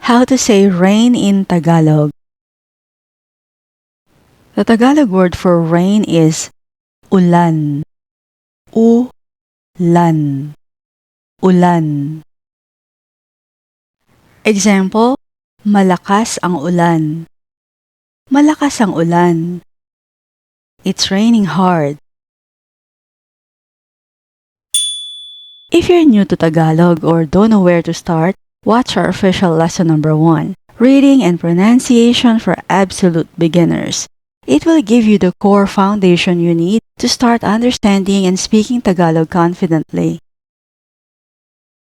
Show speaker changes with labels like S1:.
S1: How to say rain in Tagalog. The Tagalog word for rain is ulan. Ulan. Ulan. Example, malakas ang ulan. Malakas ang ulan. It's raining hard. If you're new to Tagalog or don't know where to start, watch our official lesson number 1, Reading and Pronunciation for Absolute Beginners. It will give you the core foundation you need to start understanding and speaking Tagalog confidently.